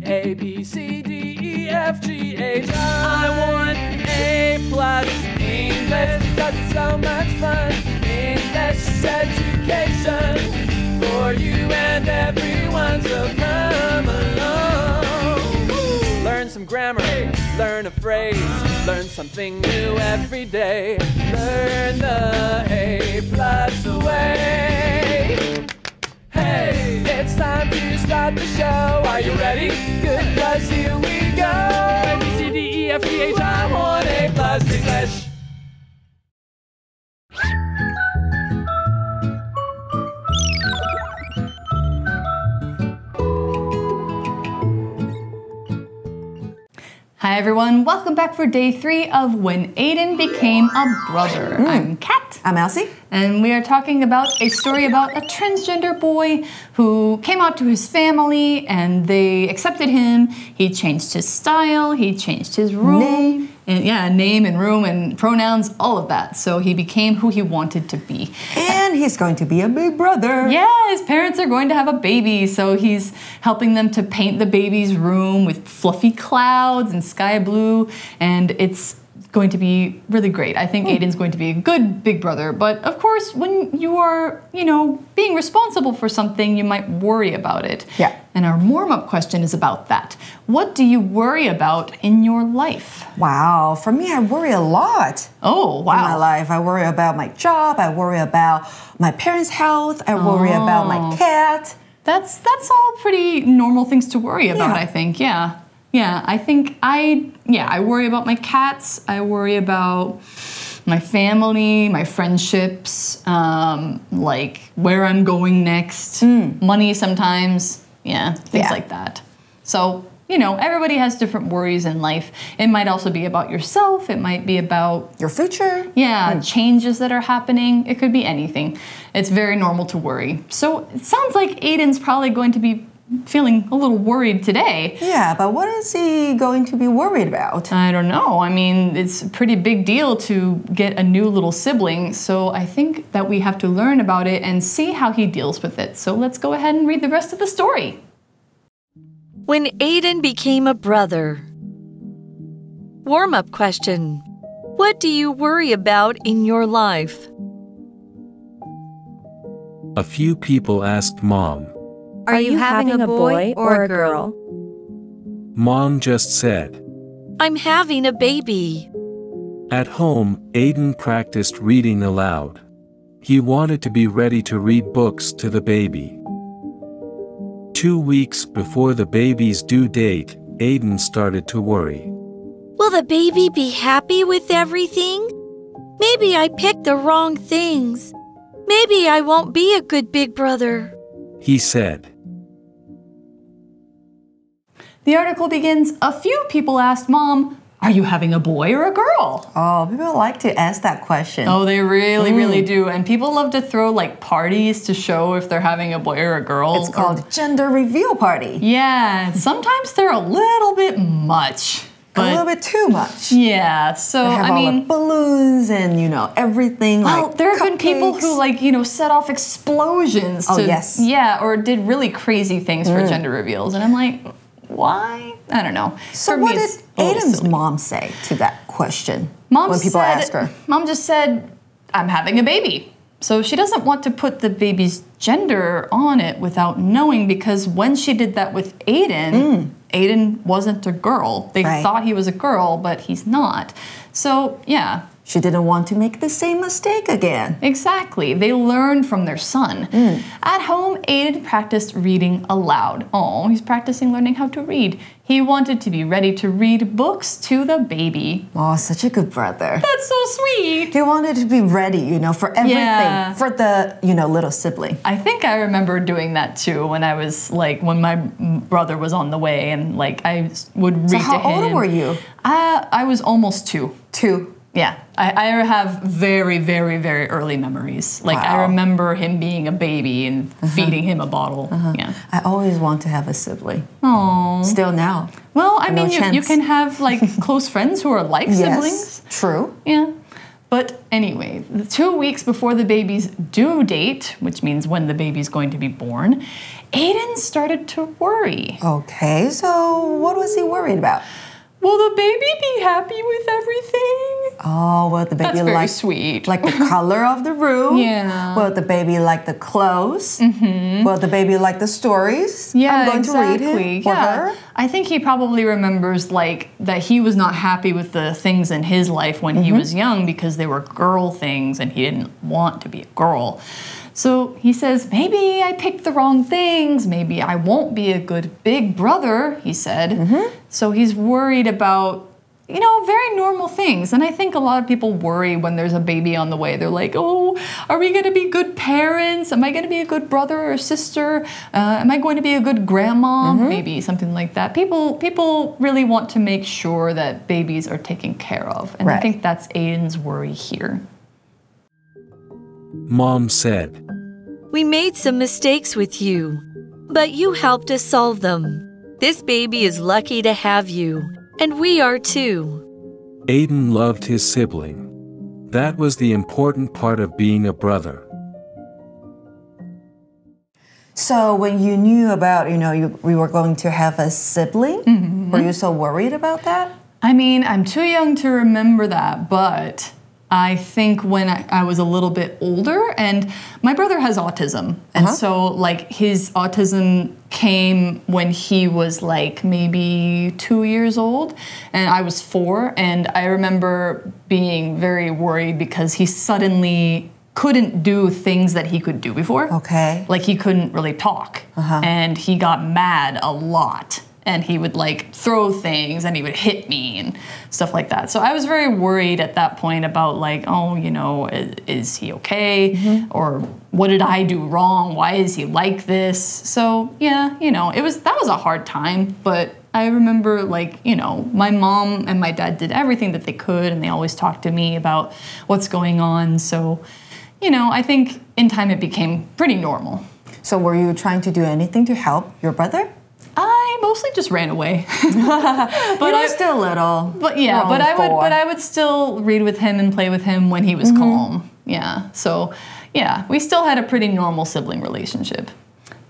A, B, C, D, E, F, G, H, I want A+. English, because it's so much fun. English education for you and everyone, so come along. Learn some grammar, learn a phrase, learn something new every day. Learn the A+ way. Hey, it's time to start the show. Are you ready? Good, 'cause here we go. A, B, C, D, E, F, G, H, I want A+ English. Hi everyone, welcome back for day 3 of When Aiden Became a Brother. I'm Kat. I'm Elsie. And we are talking about a story about a transgender boy who came out to his family and they accepted him. He changed his style, he changed his room. Name and room and pronouns, all of that. So he became who he wanted to be. And he's going to be a big brother. Yeah, his parents are going to have a baby, so he's helping them to paint the baby's room with fluffy clouds and sky blue, and it's going to be really great. I think Aiden's going to be a good big brother, but of course, when you are, being responsible for something, you might worry about it. Yeah. And our warm-up question is about that. What do you worry about in your life? Wow, for me, I worry a lot. Oh, wow. In my life, I worry about my job, I worry about my parents' health, I worry about my cat. That's all pretty normal things to worry about, Yeah. I think, yeah. Yeah, I think I worry about my cats, I worry about my family, my friendships, like where I'm going next, money sometimes, things like that. So, everybody has different worries in life. It might also be about yourself, it might be about your future. Changes that are happening. It could be anything. It's very normal to worry. So it sounds like Aiden's probably going to be feeling a little worried today. Yeah, but what is he going to be worried about? I don't know. I mean, it's a pretty big deal to get a new little sibling, so I think that we have to learn about it and see how he deals with it. So let's go ahead and read the rest of the story. When Aiden became a brother. Warm-up question. What do you worry about in your life? A few people asked Mom. Are you having a boy or a girl? Mom just said. I'm having a baby. At home, Aiden practiced reading aloud. He wanted to be ready to read books to the baby. 2 weeks before the baby's due date, Aiden started to worry. Will the baby be happy with everything? Maybe I picked the wrong things. Maybe I won't be a good big brother, he said. The article begins, a few people asked Mom, are you having a boy or a girl? Oh, people like to ask that question. Oh, they really, really do. And people love to throw like parties to show if they're having a boy or a girl. It's called gender reveal party. Yeah, sometimes they're a little bit much. A little bit too much. Yeah, so they have all the balloons and everything. Well, like there have been people cupcakes. who set off explosions. Oh, yes. Yeah, or did really crazy things for gender reveals, and I'm like, why? I don't know. So what did Aiden's mom say to that question when people ask her? Mom just said, I'm having a baby. So she doesn't want to put the baby's gender on it without knowing, because when she did that with Aiden, Aiden wasn't a girl. They thought he was a girl, but he's not. So, yeah. She didn't want to make the same mistake again. Exactly. They learned from their son. At home, Aiden practiced reading aloud. Oh, he's practicing learning how to read. He wanted to be ready to read books to the baby. Oh, such a good brother. That's so sweet. He wanted to be ready, for everything, for the, little sibling. I think I remember doing that too when I was when my brother was on the way, and I would read to him. So how old were you? I was almost 2. 2. Yeah, I have very, very, very early memories. I remember him being a baby and feeding him a bottle. Yeah, I always want to have a sibling. Oh, still now. Well, I mean, you can have close friends who are like siblings. True. Yeah, But anyway, 2 weeks before the baby's due date, which means when the baby's going to be born, Aiden started to worry. Okay, so what was he worried about? Will the baby be happy with everything? Oh, will the baby That's very sweet. like the color of the room? Yeah. Will the baby like the clothes? Will the baby like the stories? Yeah, I'm going exactly. to read him for her. I think he probably remembers like that he was not happy with the things in his life when he was young because they were girl things and he didn't want to be a girl. So he says, maybe I picked the wrong things. Maybe I won't be a good big brother, he said. So he's worried about, you know, very normal things. And I think a lot of people worry when there's a baby on the way. They're like, oh, are we going to be good parents? Am I going to be a good brother or sister? Am I going to be a good grandma? Maybe something like that. People really want to make sure that babies are taken care of. And I think that's Aiden's worry here. Mom said, We made some mistakes with you, but you helped us solve them. This baby is lucky to have you, and we are too. Aiden loved his sibling. That was the important part of being a brother. So when you knew about, we were going to have a sibling, were you so worried about that? I mean, I'm too young to remember that, but I think when I was a little bit older, and my brother has autism, and so like his autism came when he was like maybe 2 years old, and I was 4, and I remember being very worried because he suddenly couldn't do things that he could do before. Okay. Like he couldn't really talk, and he got mad a lot. And he would like throw things and he would hit me and stuff like that. So I was very worried at that point about like, oh, is he okay? Or what did I do wrong? Why is he like this? So yeah, that was a hard time, but I remember like, my mom and my dad did everything that they could and they always talked to me about what's going on. So, I think in time it became pretty normal. So were you trying to do anything to help your brother? I mostly just ran away. But you were still little. But yeah, but I would still read with him and play with him when he was calm. Yeah. So yeah, we still had a pretty normal sibling relationship.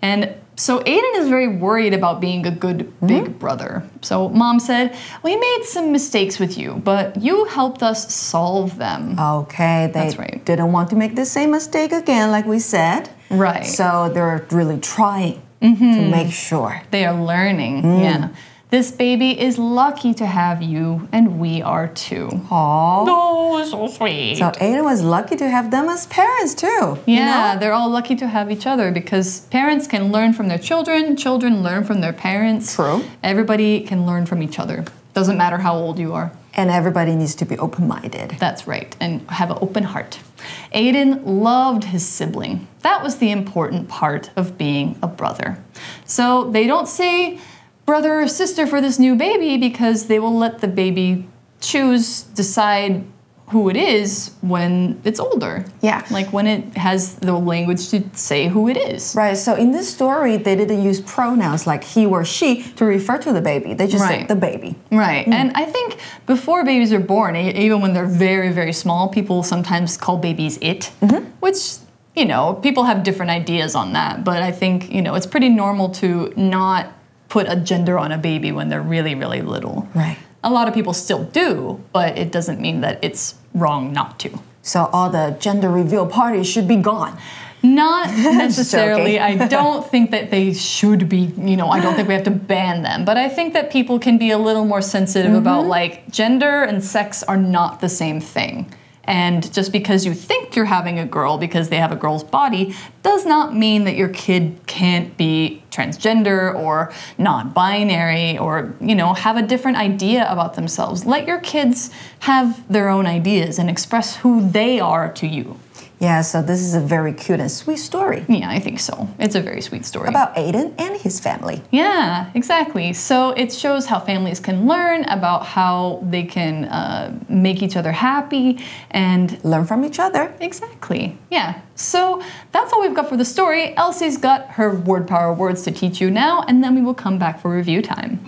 And so Aiden is very worried about being a good big brother. So Mom said, we made some mistakes with you, but you helped us solve them. Okay, That's right. didn't want to make the same mistake again, like we said. Right. So they're really trying to make sure. They are learning, yeah. This baby is lucky to have you, and we are too. Aww. Oh, so sweet. So Aiden was lucky to have them as parents too. Yeah, they're all lucky to have each other because parents can learn from their children, children learn from their parents. True. Everybody can learn from each other. Doesn't matter how old you are. And everybody needs to be open-minded. That's right, and have an open heart. Aiden loved his sibling. That was the important part of being a brother. So they don't say brother or sister for this new baby because they will let the baby decide who it is when it's older. Yeah. Like when it has the language to say who it is. Right, so in this story, they didn't use pronouns like he or she to refer to the baby. They just said the baby. Right, and I think before babies are born, even when they're very, very small, people sometimes call babies it, which, people have different ideas on that. But I think, it's pretty normal to not put a gender on a baby when they're really, really little. Right. A lot of people still do, but it doesn't mean that it's wrong not to. So all the gender reveal parties should be gone. Not necessarily. I don't think that they should be, I don't think we have to ban them. But I think that people can be a little more sensitive about like gender and sex are not the same thing. And just because you think you're having a girl because they have a girl's body does not mean that your kid can't be transgender or non-binary or, have a different idea about themselves. Let your kids have their own ideas and express who they are to you. Yeah, so this is a very cute and sweet story. Yeah, I think so. It's a very sweet story. About Aiden and his family. Yeah, exactly. So it shows how families can learn about how they can make each other happy and learn from each other. Exactly. Yeah. So that's all we've got for the story. Elsie's got her word power words to teach you now, and then we will come back for review time.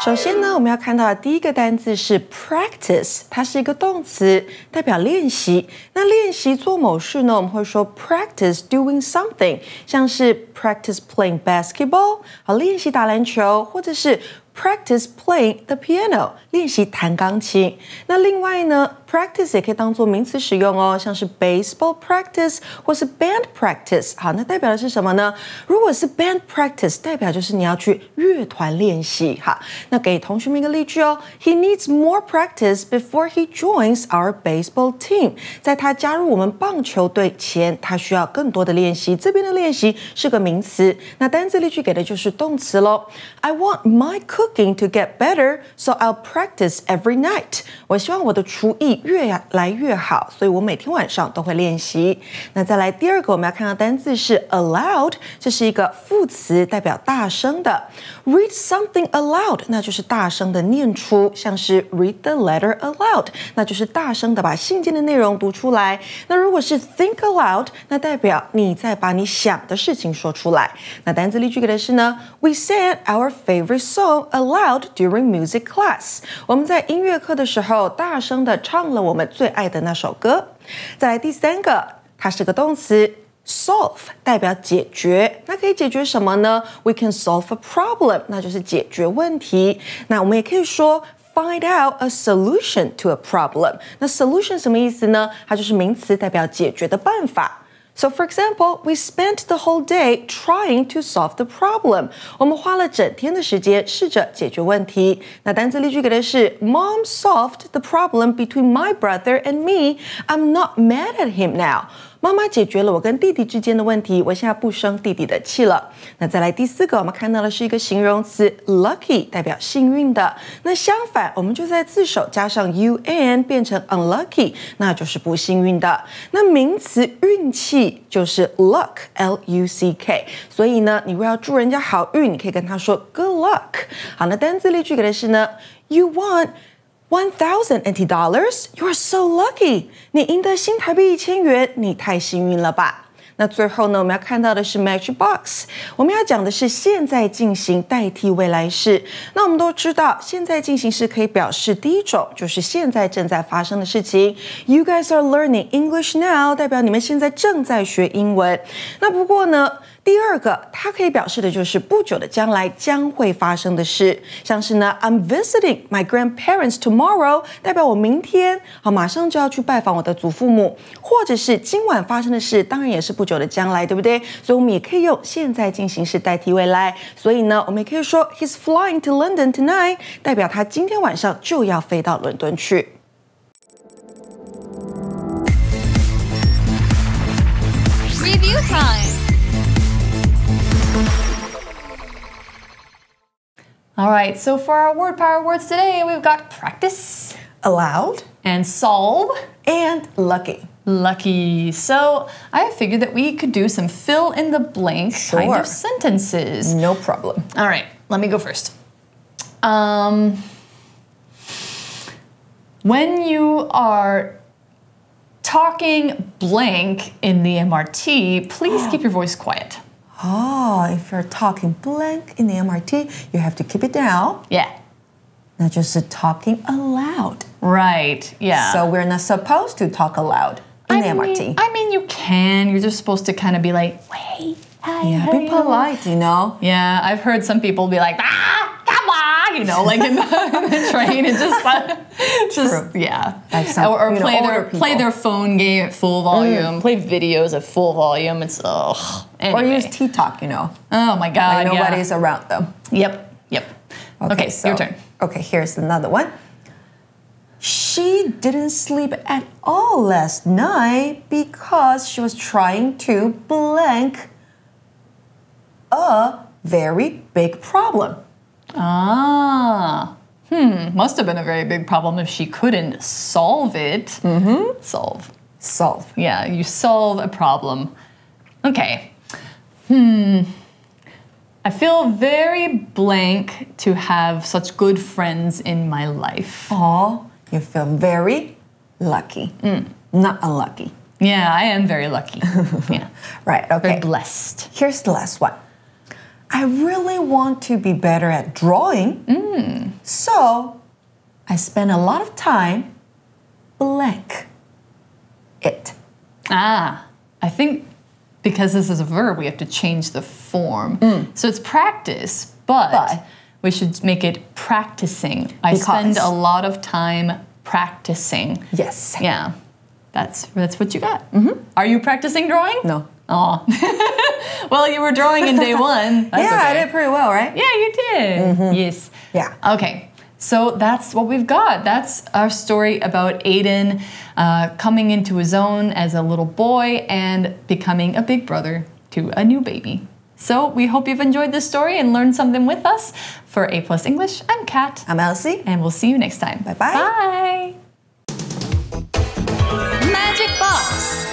首先呢，我们要看到的第一个单字是 practice， 它是一个动词，代表练习。那练习做某事呢，我们会说 practice doing something， 像是 practice playing basketball， 好，练习打篮球，或者是practice playing the piano， 练习弹钢琴。那另外呢 practice 也可以当作名词使用哦，像是 baseball practice 或是 band practice。好，那代表的是什么呢？如果是 band practice， 代表就是你要去乐团练习。好，那给同学们一个例句哦。He needs more practice before he joins our baseball team。在他加入我们棒球队前，他需要更多的练习。这边的练习是个名词，那单字例句给的就是动词咯。I want my cooking to get better, so I'll practice every night. 我希望我的厨艺越来越好，所以我每天晚上都会练习。那再来第二个，我们要看到单字是 aloud， 这是一个副词，代表大声的。Read something aloud， 那就是大声的念出，像是 read the letter aloud， 那就是大声的把信件的内容读出来。那如果是 think aloud， 那代表你在把你想的事情说出来。那单字例句给的是呢 ，We sang our favorite song aloud during music class。我们在音乐课的时候大声的唱了我们最爱的那首歌。再来第三个，它是个动词。Solve 代表解决，那可以解决什么呢？ We can solve a problem， 那就是解决问题。那我们也可以说 find out a solution to a problem。那 solution 什么意思呢？它就是名词，代表解决的办法。So for example, we spent the whole day trying to solve the problem. 我们花了整天的时间试着解决问题。那单字例句给的是 Mom solved the problem between my brother and me. I'm not mad at him now. 妈妈解决了我跟弟弟之间的问题，我现在不生弟弟的气了。那再来第四个，我们看到的是一个形容词 lucky， 代表幸运的。那相反，我们就在字首加上 un 变成 unlucky， 那就是不幸运的。那名词运气就是 luck L-U-C-K， 所以呢，你如果要祝人家好运，你可以跟他说 good luck。好，那单字例句给的是呢 ，You won $1,000 NT. You're so lucky. 你赢得新台币1000元，你太幸运了吧？那最后呢，我们要看到的是 Matchbox。我们要讲的是现在进行代替未来式。那我们都知道，现在进行式可以表示第一种，就是现在正在发生的事情。You guys are learning English now， 代表你们现在正在学英文。那不过呢，第二个，它可以表示的就是不久的将来将会发生的事，像是呢 ，I'm visiting my grandparents tomorrow， 代表我明天马上就要去拜访我的祖父母，或者是今晚发生的事，当然也是不久的将来，对不对？所以我们也可以用现在进行式代替未来。所以呢，我们也可以说 He's flying to London tonight， 代表他今天晚上就要飞到伦敦去。Review time. All right, so for our word power words today, we've got practice, Aloud and solve, and lucky. lucky. So I figured that we could do some fill in the blank kind Sure. of sentences. No problem. All right, let me go first. When you are talking blank in the MRT, please keep your voice quiet. Oh, if you're talking blank in the MRT, you have to keep it down. Yeah. 那就是 talking aloud. Right, yeah. So we're not supposed to talk aloud in the MRT. I mean, you can. You're just supposed to kind of be like, wait, hi, Yeah, how be are you?" polite, you know. Yeah, I've heard some people be like, come on, you know, like in the train and just yeah. Like some, or you know, play older play people. their phone game at full volume, play videos at full volume. It's anyway. Or use TikTok, you know. Oh my god, Like yeah. nobody's around them. Yep. Okay, so, your turn. Okay, here's another one. She didn't sleep at all last night because she was trying to blank a very big problem. Must have been a very big problem if she couldn't solve it. Solve. Yeah, you solve a problem. Okay. I feel very blank to have such good friends in my life. Oh, you feel very lucky. Not unlucky. Yeah, I am very lucky. Yeah. Right, okay. Very blessed. Here's the last one. I really want to be better at drawing. So I spend a lot of time blank it. I think because this is a verb, we have to change the form. So it's practice, but we should make it practicing. I spend a lot of time practicing. Yes. Yeah, that's what you got. Are you practicing drawing? No. Oh. Well, you were drawing in day one. That's I okay. did pretty well, right? Yeah, you did. Yes. Yeah. Okay. So that's what we've got. That's our story about Aiden coming into his own as a little boy and becoming a big brother to a new baby. So we hope you've enjoyed this story and learned something with us. For A+ English, I'm Kat. I'm Elsie. And we'll see you next time. Bye-bye. Bye. Magic Box.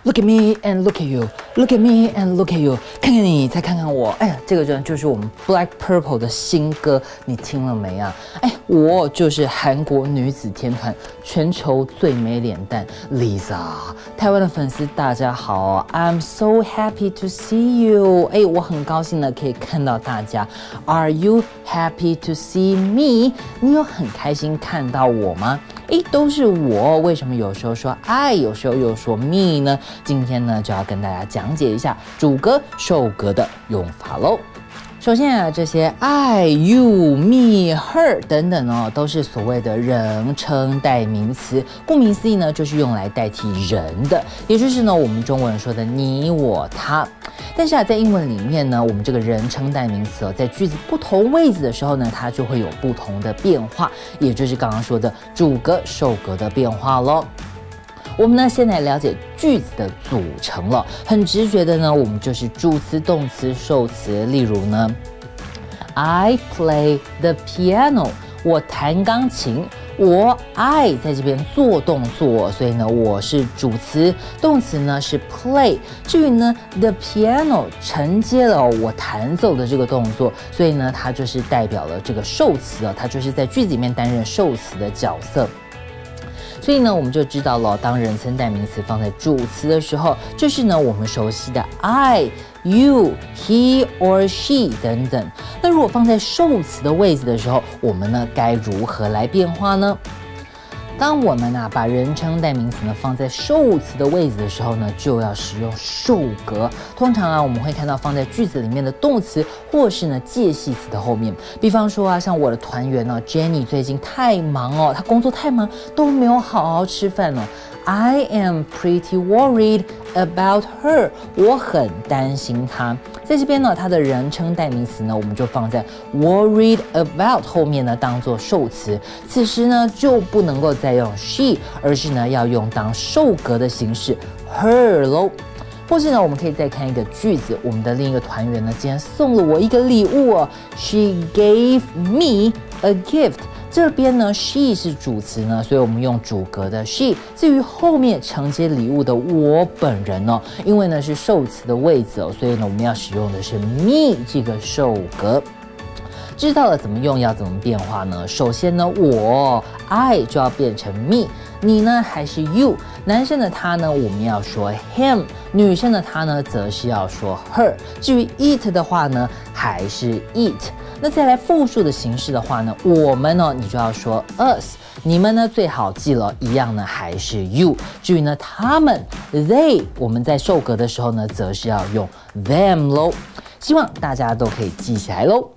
Look at me and look at you. Look at me and look at you. 看看你，再看看我。哎呀，这个人就是我们 Black Purple 的新歌，你听了没啊？哎，我就是韩国女子天团全球最美脸蛋 Lisa。台湾的粉丝大家好 ，I'm so happy to see you。哎，我很高兴呢可以看到大家。Are you happy to see me？ 你有很开心看到我吗？哎，都是我。为什么有时候说 I， 有时候又说 me 呢？今天呢就要跟大家讲解一下主格、受格的用法喽。首先啊，这些 I、you、me、her 等等哦，都是所谓的人称代名词。顾名思义呢，就是用来代替人的，也就是呢我们中文说的你、我、他。但是啊，在英文里面呢，我们这个人称代名词哦，在句子不同位置的时候呢，它就会有不同的变化，也就是刚刚说的主格、受格的变化咯。我们呢，先来了解句子的组成了。很直觉的呢，我们就是主词、动词、受词。例如呢 ，I play the piano， 我弹钢琴。我 I 在这边做动作，所以呢，我是主词，动词呢是 play。至于呢 the piano 承接了我弹奏的这个动作，所以呢，它就是代表了这个受词啊，它就是在句子里面担任受词的角色。所以呢，我们就知道了，当人称代名词放在主词的时候，就是呢我们熟悉的 I、you、he or she 等等。那如果放在受词的位置的时候，我们呢该如何来变化呢？当我们把人称代名词呢放在受词的位置的时候呢，就要使用受格。通常我们会看到放在句子里面的动词或是呢介系词的后面。比方说像我的团员呢 Jenny 最近太忙哦，她工作太忙，都没有好好吃饭哦。I am pretty worried about her， 我很担心她。在这边呢，它的人称代名词呢，我们就放在 worried about 后面呢，当做受词。此时呢，就不能够再用 she， 而是呢要用当受格的形式 her 咯。或是呢，我们可以再看一个句子，我们的另一个团员呢，竟然送了我一个礼物哦。She gave me a gift。这边呢 ，she 是主词呢，所以我们用主格的 she。至于后面承接礼物的我本人哦，因为呢是受词的位置哦，所以呢我们要使用的是 me 这个受格。知道了怎么用，要怎么变化呢？首先呢，我 I 就要变成 me， 你呢还是 you。男生的他呢，我们要说 him； 女生的她呢，则是要说 her。至于 eat 的话呢，还是 eat。那再来复数的形式的话呢，我们呢，你就要说 us； 你们呢，最好记了，一样呢还是 you。至于呢，他们 they， 我们在受格的时候呢，则是要用 them 咯。希望大家都可以记起来咯。